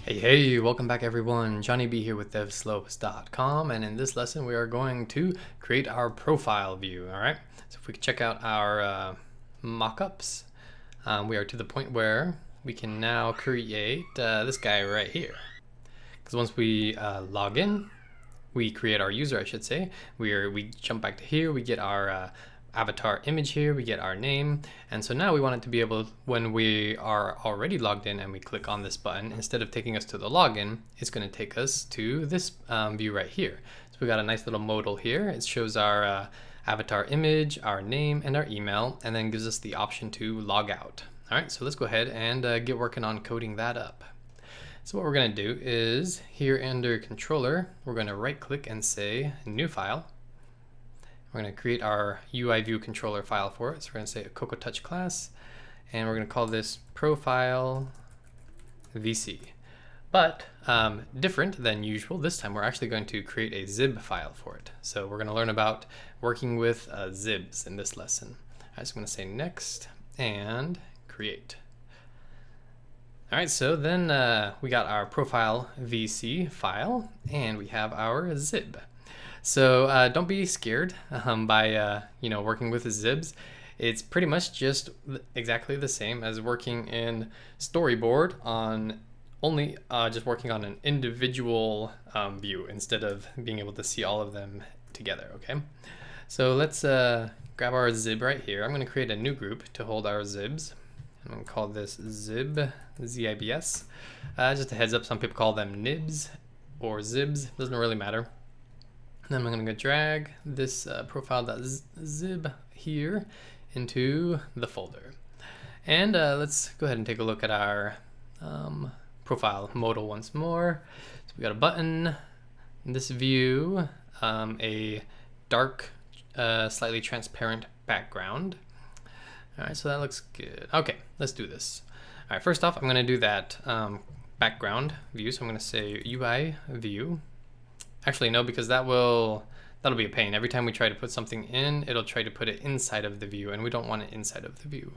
Hey, welcome back everyone. Johnny B here with devslopes.com, and in this lesson we are going to create our profile view, all right? So if we check out our mockups, we are to the point where we can now create this guy right here. Because once we log in, we create our user, I should say. We jump back to here, we get our avatar image here, we get our name, and so now we want it to be able, when we are already logged in and we click on this button, instead of taking us to the login, it's going to take us to this view right here. So we got a nice little modal here. It shows our avatar image, our name, and our email, and then gives us the option to log out. All right, so let's go ahead and get working on coding that up. So what we're going to do is here under controller, we're going to right click and say new file. We're going to create our UI view controller file for it. So we're going to say a Cocoa Touch class, and we're going to call this profile VC. But different than usual, this time we're actually going to create a zib file for it. So we're going to learn about working with zibs in this lesson. All right, so I'm going to say next and create. All right, so then we got our profile VC file, and we have our zib. So don't be scared by working with zibs. It's pretty much just exactly the same as working in Storyboard, on only just working on an individual view instead of being able to see all of them together. Okay, so let's grab our zib right here. I'm going to create a new group to hold our zibs. I'm going to call this zib, Z-I-B-S. Just a heads up, some people call them nibs or zibs, doesn't really matter. Then I'm going to drag this profile.zib here into the folder. And let's go ahead and take a look at our profile modal once more. So we got a button, in this view, a dark, slightly transparent background. All right, so that looks good. Okay, let's do this. All right, first off, I'm going to do that background view. So I'm going to say UI view. Actually, no, because that'll be a pain. Every time we try to put something in, it'll try to put it inside of the view, and we don't want it inside of the view.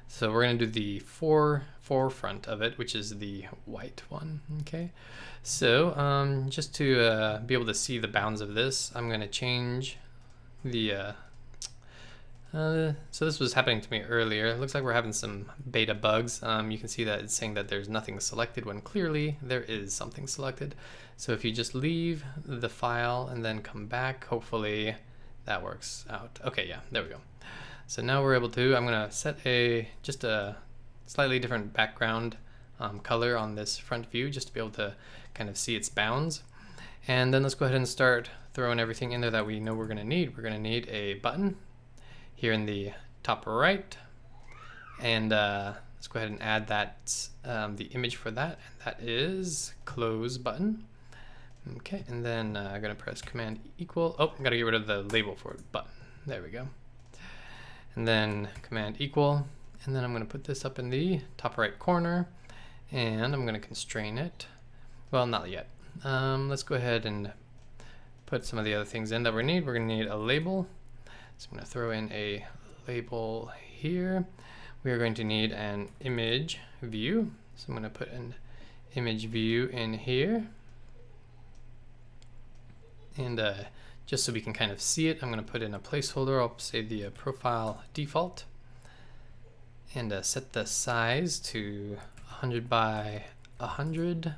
So we're going to do the forefront of it, which is the white one. Okay. So just to be able to see the bounds of this, I'm going to change the so this was happening to me earlier. It looks like we're having some beta bugs. You can see that it's saying that there's nothing selected when clearly there is something selected. So if you just leave the file and then come back, hopefully that works out. Okay, yeah, there we go. So now we're able to, I'm going to set just a slightly different background color on this front view just to be able to kind of see its bounds. And then let's go ahead and start throwing everything in there that we know we're going to need. We're going to need a button here in the top right, and let's go ahead and add that the image for that, and that is close button. Okay, and then I'm gonna press Command equal. Oh, I gotta get rid of the label for it, button. There we go. And then Command equal, and then I'm gonna put this up in the top right corner, and I'm gonna constrain it. Well, not yet. Let's go ahead and put some of the other things in that we need. We're gonna need a label. So I'm going to throw in a label here. We are going to need an image view. So I'm going to put an image view in here. And just so we can kind of see it, I'm going to put in a placeholder. I'll say the profile default. And set the size to 100 by 100. And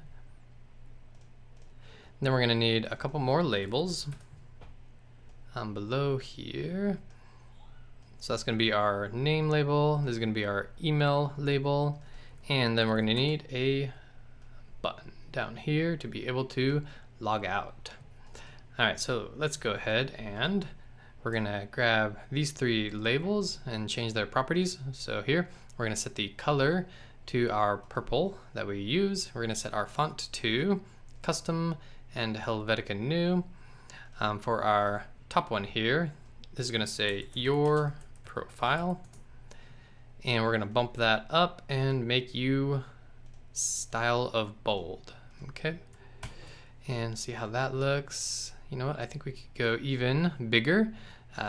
then we're going to need a couple more labels. Below here. So that's going to be our name label, this is going to be our email label, and then we're going to need a button down here to be able to log out. Alright, so let's go ahead and we're going to grab these three labels and change their properties. So here we're going to set the color to our purple that we use. We're going to set our font to custom and Helvetica new. For our top one here, this is going to say your profile, and we're going to bump that up and make you style of bold. Okay, and see how that looks. You know what, I think we could go even bigger.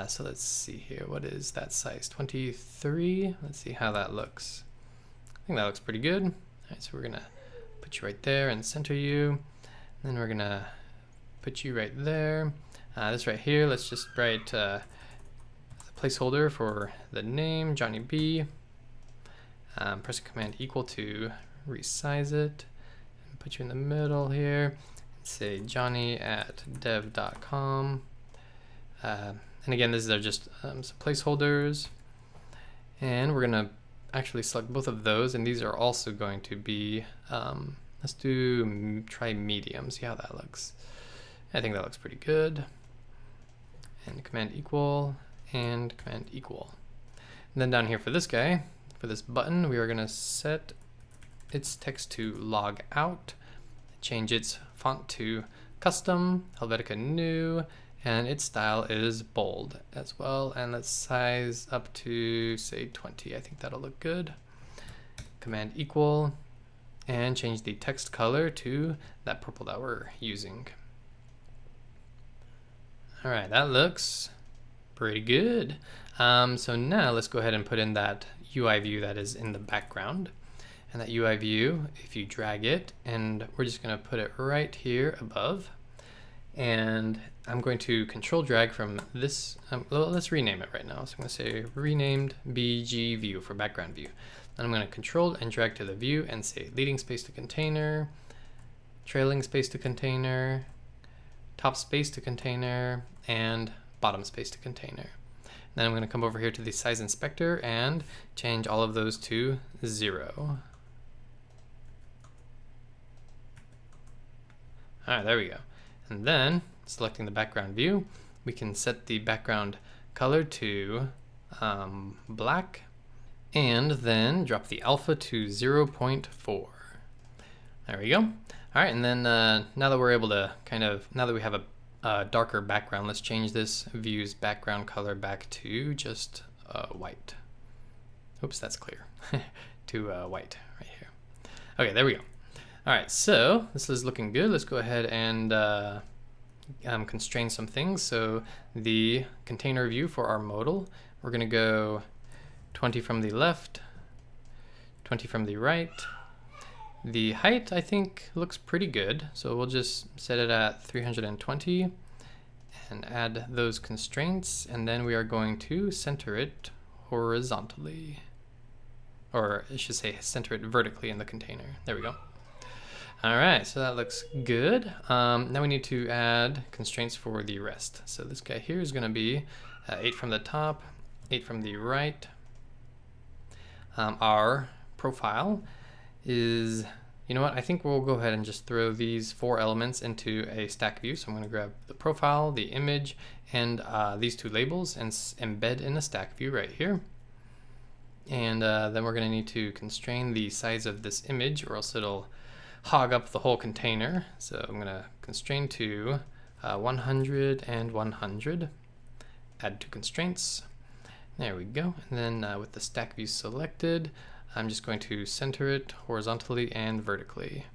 So let's see here, what is that size? 23. Let's see how that looks. I think that looks pretty good. All right, so we're going to put you right there and center you. And then we're gonna put you right there. This right here, let's just write a placeholder for the name, Johnny B. Press Command equal to resize it. And put you in the middle here. Say johnny@dev.com. And again, these are just some placeholders. And we're gonna actually select both of those, and these are also going to be, let's try medium, see how that looks. I think that looks pretty good. And Command equal and Command equal. And then down here for this guy, for this button, we are gonna set its text to log out, change its font to custom, Helvetica new, and its style is bold as well. And let's size up to say 20. I think that'll look good. Command equal and change the text color to that purple that we're using. All right, that looks pretty good. So now let's go ahead and put in that UI view that is in the background. And that UI view, if you drag it, and we're just gonna put it right here above. And I'm going to control drag from this, well, let's rename it right now. So I'm gonna say renamed BG view for background view. Then I'm gonna control and drag to the view and say leading space to container, trailing space to container, top space to container, and bottom space to container. Then I'm gonna come over here to the size inspector and change all of those to 0. All right, there we go. And then, selecting the background view, we can set the background color to black, and then drop the alpha to 0.4. There we go. All right, and then now that we're able to now that we have a darker background, let's change this view's background color back to just white. Oops, that's clear. To white right here. Okay, there we go. All right, so this is looking good. Let's go ahead and constrain some things. So the container view for our modal, we're gonna go 20 from the left, 20 from the right. The height, I think, looks pretty good. So we'll just set it at 320 and add those constraints. And then we are going to center it horizontally, or I should say center it vertically in the container. There we go. All right, so that looks good. Now we need to add constraints for the rest. So this guy here is gonna be 8 from the top, 8 from the right. Our profile is, you know what, I think we'll go ahead and just throw these 4 elements into a stack view. So I'm gonna grab the profile, the image, and these 2 labels and embed in a stack view right here. And then we're gonna need to constrain the size of this image, or else it'll hog up the whole container. So I'm gonna constrain to 100 and 100, add 2 constraints. There we go. And then with the stack view selected, I'm just going to center it horizontally and vertically.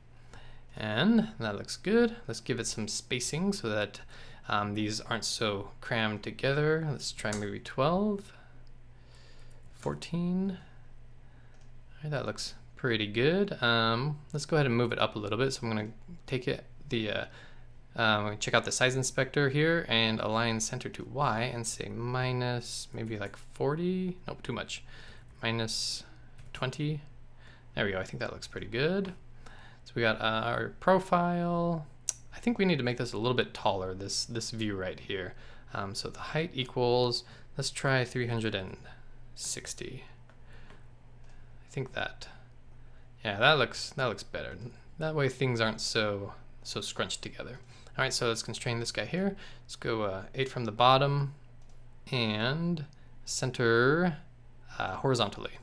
And that looks good. Let's give it some spacing so that these aren't so crammed together. Let's try maybe 12, 14. All right, that looks pretty good. Let's go ahead and move it up a little bit. So I'm going to take it, check out the size inspector here and align center to Y and say minus maybe like 40. Nope, too much. Minus 20. There we go. I think that looks pretty good. So we got our profile. I think we need to make this a little bit taller, this view right here. So the height equals, let's try 360. I think that, yeah, that looks better. That way things aren't so scrunched together. All right, so let's constrain this guy here. Let's go 8 from the bottom and center horizontally.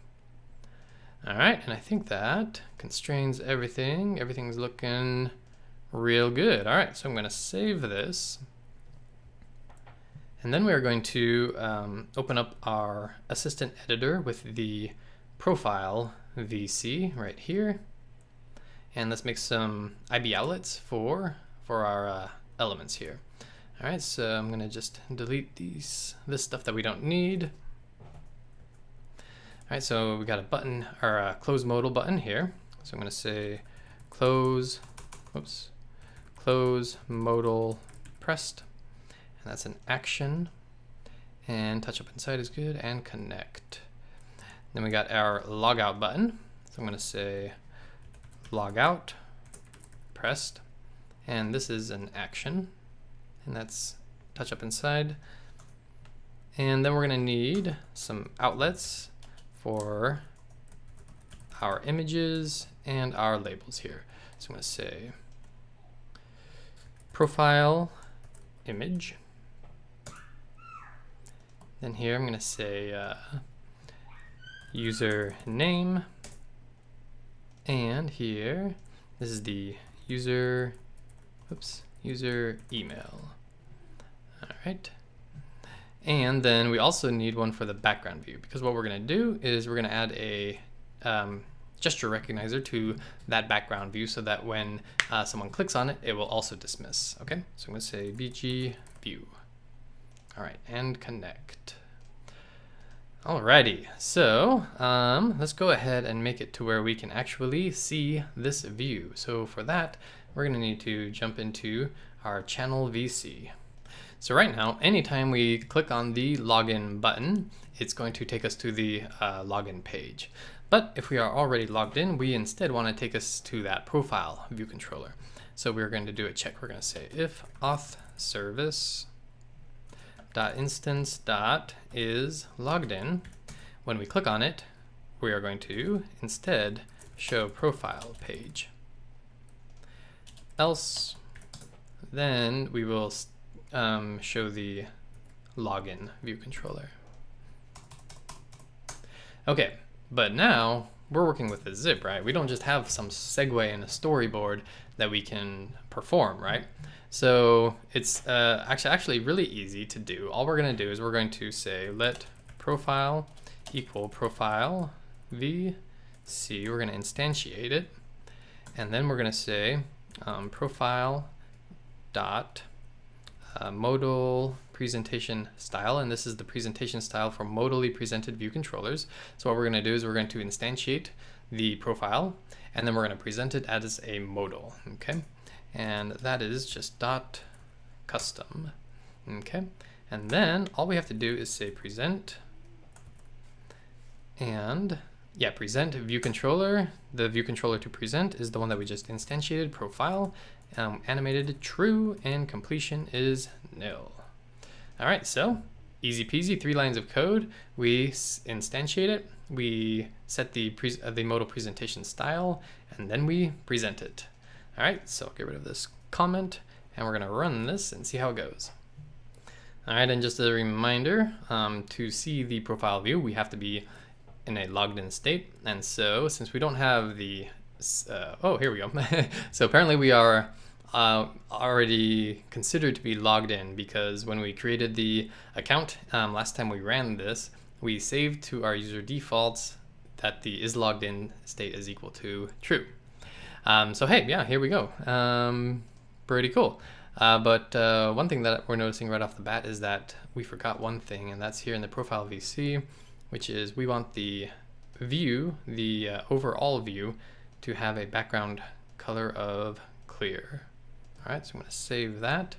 All right, and I think that constrains everything. Everything's looking real good. All right, so I'm gonna save this. And then we are going to open up our assistant editor with the profile VC right here. And let's make some IB outlets for our elements here. All right, so I'm gonna just delete this stuff that we don't need. All right, so we got a button, or a close modal button here. So I'm gonna say close, close modal pressed, and that's an action. And touch up inside is good, and connect. Then we got our logout button. So I'm going to say logout pressed, and this is an action, and that's touch up inside. And then we're going to need some outlets for our images and our labels here. So I'm going to say profile image. Then here I'm going to say user name, and here this is the user email. All right. And then we also need one for the background view, because what we're going to do is we're going to add a gesture recognizer to that background view so that when someone clicks on it, it will also dismiss. Okay, so I'm going to say BG view. All right, and connect. Alrighty, so let's go ahead and make it to where we can actually see this view. So for that, we're going to need to jump into our channel VC. So right now, anytime we click on the login button, it's going to take us to the login page. But if we are already logged in, we instead want to take us to that profile view controller. So we're going to do a check. We're going to say if auth service .instance is logged in. When we click on it, we are going to instead show profile page. Else, then we will show the login view controller. Okay, but now we're working with a zip, right? We don't just have some segue and a storyboard that we can perform, right? So it's actually really easy to do. All we're going to do is we're going to say let profile equal profile VC. We're going to instantiate it, and then we're going to say profile dot modal presentation style, and this is the presentation style for modally presented view controllers. So what we're going to do is we're going to instantiate the profile, and then we're going to present it as a modal. Okay. And that is just dot custom. Okay, and then all we have to do is say present, and yeah, present view controller. The view controller to present is the one that we just instantiated, profile, animated true, and completion is nil. All right, so easy peasy, 3 lines of code. We instantiate it, we set the modal presentation style, and then we present it. All right, so I'll get rid of this comment, and we're going to run this and see how it goes. All right, and just a reminder, to see the profile view, we have to be in a logged in state. And so since we don't have the, oh, here we go. So apparently we are already considered to be logged in, because when we created the account, last time we ran this, we saved to our user defaults that the is logged in state is equal to true. So hey, yeah, here we go. Pretty cool. But one thing that we're noticing right off the bat is that we forgot one thing, and that's here in the profile VC, which is we want the view, the overall view, to have a background color of clear. All right, so I'm going to save that.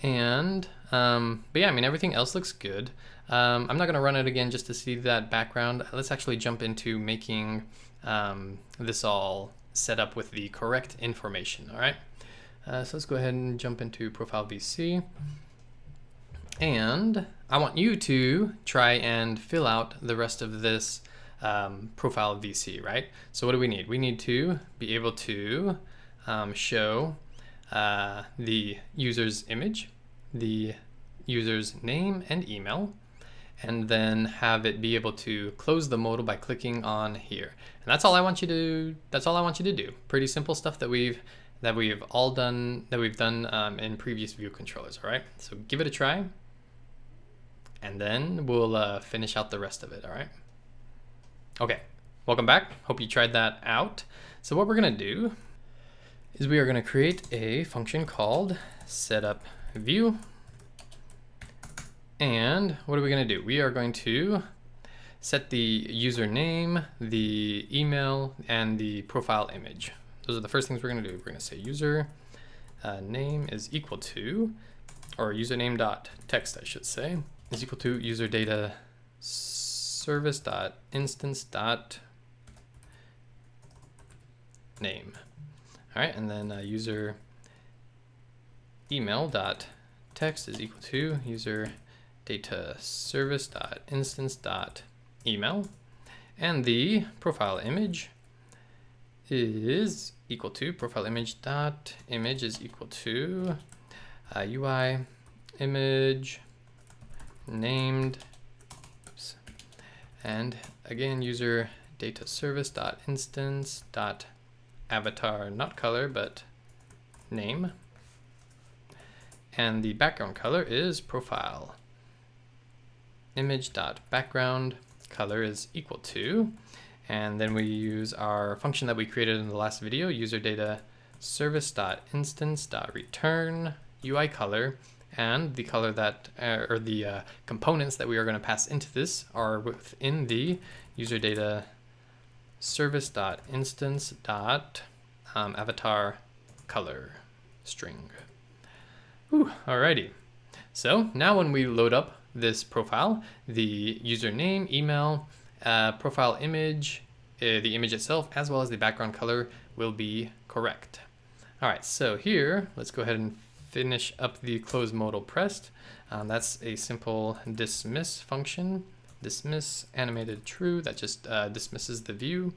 And but yeah, I mean, everything else looks good. I'm not going to run it again just to see that background. Let's actually jump into making this all set up with the correct information. All right, so let's go ahead and jump into profile VC, and I want you to try and fill out the rest of this profile VC, right? So what do we need? We need to be able to show the user's image, the user's name and email, and then have it be able to close the modal by clicking on here. And that's all I want you to do. Pretty simple stuff that we've done in previous view controllers. All right, so give it a try, and then we'll finish out the rest of it. All right. Okay, welcome back. Hope you tried that out. So what we're gonna do is we are gonna create a function called setupView. And what are we going to do? We are going to set the username, the email, and the profile image. those are the first things we're going to do. We're going to say user name is equal to, or username dot text, I should say, is equal to user data service dot instance dot name. All right, and then user email dot text is equal to user data service dot instance dot email, and the profile image is equal to profile image dot image is equal to UI image named, oops, and again user data service dot instance dot avatar, not color but name, and the background color is profile image dot background color is equal to, and then we use our function that we created in the last video, user data service dot instance dot return UI color, and the color that or the components that we are going to pass into this are within the user data service dot instance dot avatar color string. Alrighty. So now when we load up this profile, the username, email, profile image, the image itself, as well as the background color will be correct. All right, so here, let's go ahead and finish up the close modal pressed. That's a simple dismiss function. Dismiss animated true, that just dismisses the view,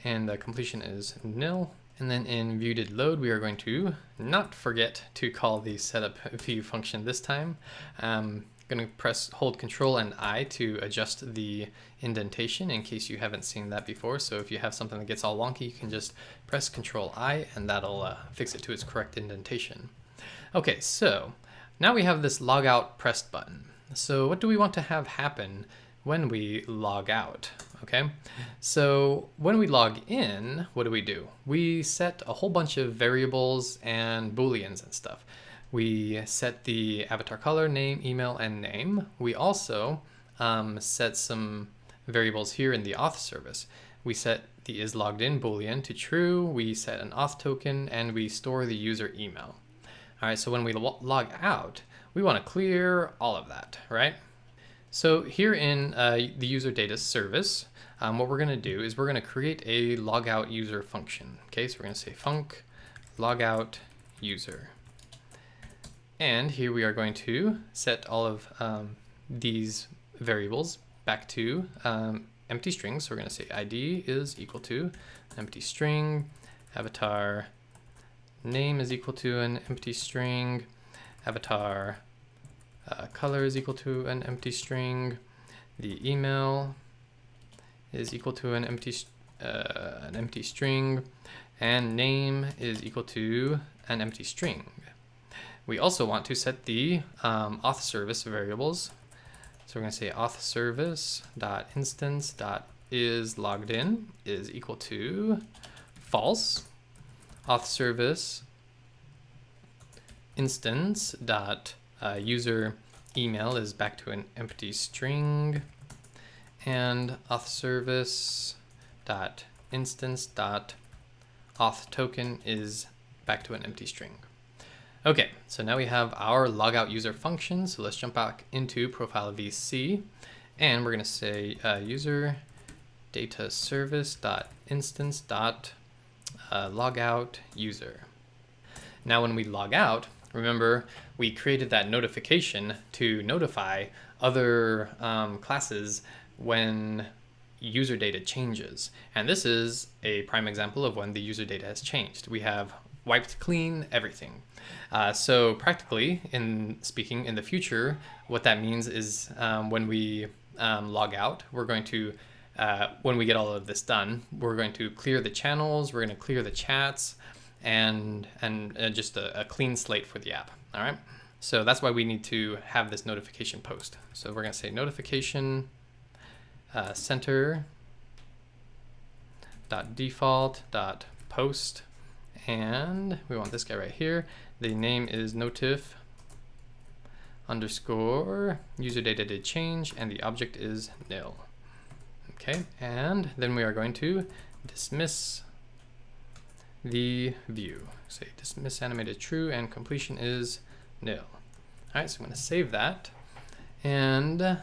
and the completion is nil. And then in view did load, we are going to not forget to call the setup view function this time. Going to hold Control and I to adjust the indentation in case you haven't seen that before. So if you have something that gets all wonky, you can just press Control I and that'll fix it to its correct indentation. Okay, so now we have this logout pressed button. So what do we want to have happen when we log out? Okay, so when we log in, what do? We set a whole bunch of variables and booleans and stuff. We set the avatar color, name, email, and name. We also set some variables here in the auth service. We set the is logged in boolean to true. We set an auth token, and we store the user email. All right, so when we log out, we want to clear all of that, right? So here in the user data service, what we're going to do is we're going to create a logout user function. Okay, so we're going to say func logout user. And here we are going to set all of these variables back to empty strings. So we're going to say ID is equal to empty string, avatar name is equal to an empty string, avatar color is equal to an empty string, the email is equal to an empty string, and name is equal to an empty string. We also want to set the auth service variables. So we're going to say auth service dot instance dot is logged in is equal to false. Auth service instance dot user email is back to an empty string, and auth service dot instance dot auth token is back to an empty string. Okay, so now we have our logout user function. So let's jump back into profile VC, and we're going to say user data service dot instance dot logout user. Now when we log out, remember we created that notification to notify other classes when user data changes. And this is a prime example of when the user data has changed. We have wiped clean everything. So practically, in speaking, in the future, what that means is when we log out, we're going to, when we get all of this done, we're going to clear the channels, we're going to clear the chats, and just a clean slate for the app. All right. So that's why we need to have this notification post. So we're going to say notification center dot default dot post, and we want this guy right here. The name is notif underscore user data did change, and the object is nil. Okay, and then we are going to dismiss the view. Say dismiss animated true and completion is nil. All right, so I'm going to save that. And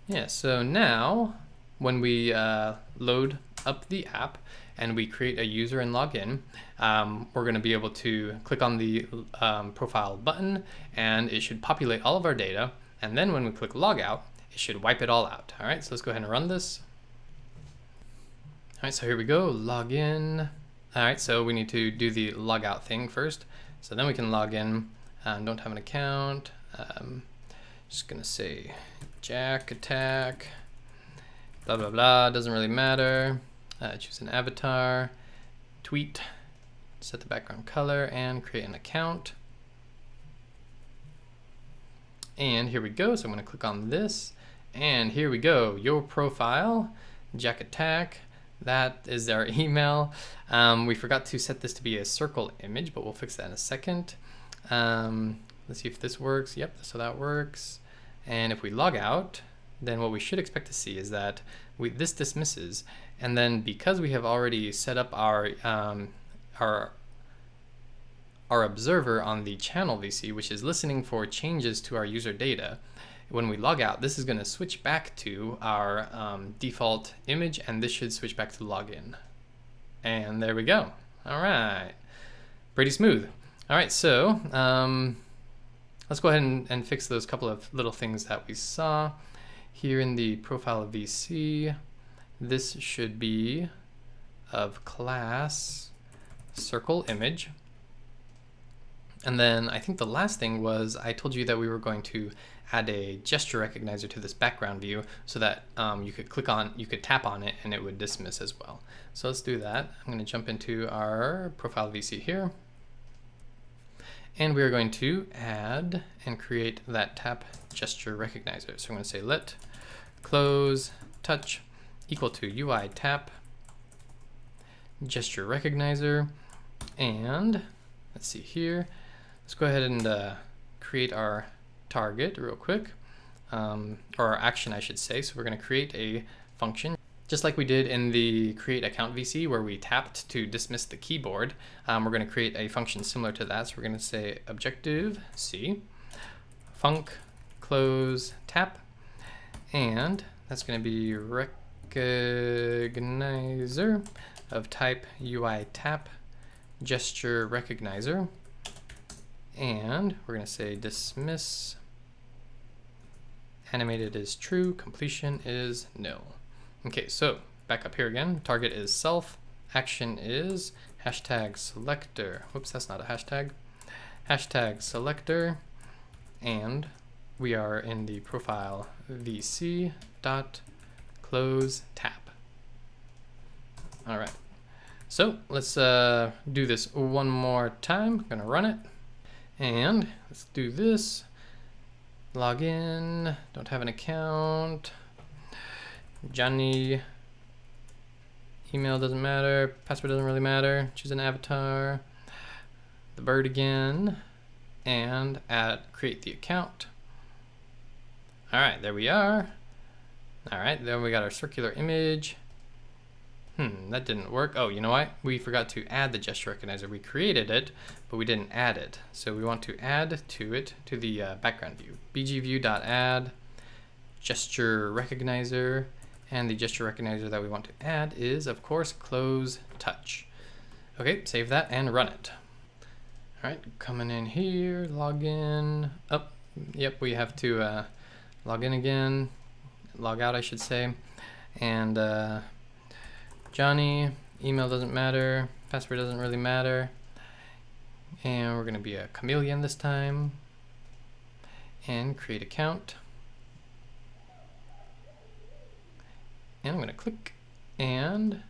yeah, so now when we load up the app and we create a user and log in, we're going to be able to click on the profile button and it should populate all of our data. And then when we click log out, it should wipe it all out. All right, so let's go ahead and run this. All right, so here we go, log in. All right, so we need to do the log out thing first. So then we can log in. Don't have an account. Just gonna say jack attack, blah, blah, blah, doesn't really matter. Choose an avatar, tweet, set the background color, and create an account. And here we go, so I'm gonna click on this, and here we go, your profile, jack attack. That is our email. We forgot to set this to be a circle image, but we'll fix that in a second. Let's see if this works. Yep, so that works. And if we log out, then what we should expect to see is that this dismisses. And then because we have already set up our observer on the channel VC, which is listening for changes to our user data, when we log out, this is going to switch back to our default image, and this should switch back to login. And there we go. All right, pretty smooth. All right, so let's go ahead and fix those couple of little things that we saw here in the profile of VC. This should be of class circle image. And then I think the last thing was I told you that we were going to add a gesture recognizer to this background view so that you could tap on it and it would dismiss as well. So let's do that. I'm going to jump into our profile VC here. And we are going to add and create that tap gesture recognizer. So I'm going to say let close touch equal to UI tap gesture recognizer. And let's see here. Let's go ahead and create our target real quick, or our action I should say. So we're going to create a function just like we did in the create account VC where we tapped to dismiss the keyboard. We're going to create a function similar to that. So we're going to say objective C func close tap, and that's going to be recognizer of type UI tap gesture recognizer. And we're going to say dismiss animated is true, completion is nil. Okay, so back up here again. Target is self, action is hashtag selector. Whoops, that's not a hashtag. Hashtag selector, and we are in the profile VC dot close tap. All right, so let's do this one more time. I'm gonna run it. And let's do this. Log in, don't have an account. Johnny, email doesn't matter, password doesn't really matter. Choose an avatar, the bird again, and create the account. All right, there we are. All right, then we got our circular image. That didn't work. Oh, you know what? We forgot to add the gesture recognizer. We created it, but we didn't add it. So we want to add to it, to the background view. bgview.add gesture recognizer, and the gesture recognizer that we want to add is, of course, close touch. Okay, save that and run it. All right, coming in here, log in. Oh, yep, we have to log in again, log out, I should say, and Johnny, email doesn't matter, password doesn't really matter, and we're going to be a chameleon this time, and create account, and I'm going to click, and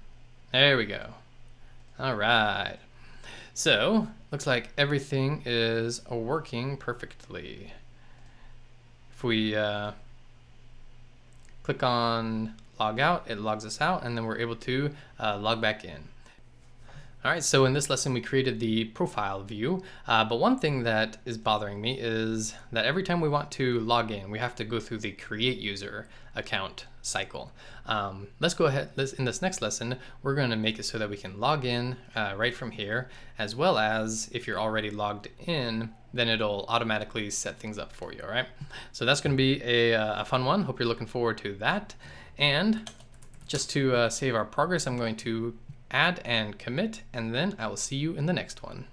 there we go. All right, so looks like everything is working perfectly. If we click on log out, it logs us out, and then we're able to log back in. All right, so in this lesson, we created the profile view, but one thing that is bothering me is that every time we want to log in, we have to go through the create user account cycle. Let's go ahead, in this next lesson, we're going to make it so that we can log in right from here, as well as if you're already logged in, then it'll automatically set things up for you, all right? So that's going to be a fun one. Hope you're looking forward to that. And just to save our progress, I'm going to add and commit, and then I will see you in the next one.